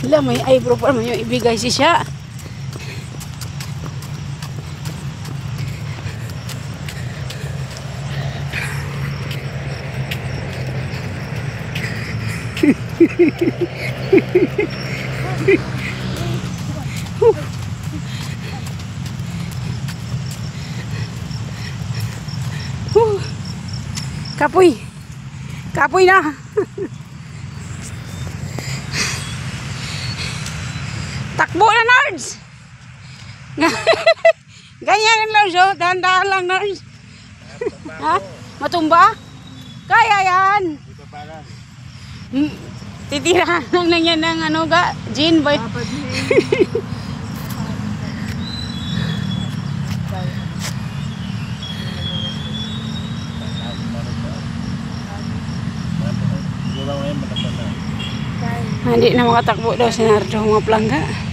Hala, may eyebrow pa naman yung ibigay si siya. Kapoy. Kapoy na. Takbo na, Nards. Ganyan lang, Nards. Oh. Dahan-dahan lang, Nards. Ha? Matumba? Kaya yan. Titirahan lang yan ng ano ga, Jean boy. Hindi na makatakbo daw si Nardo mga plangga.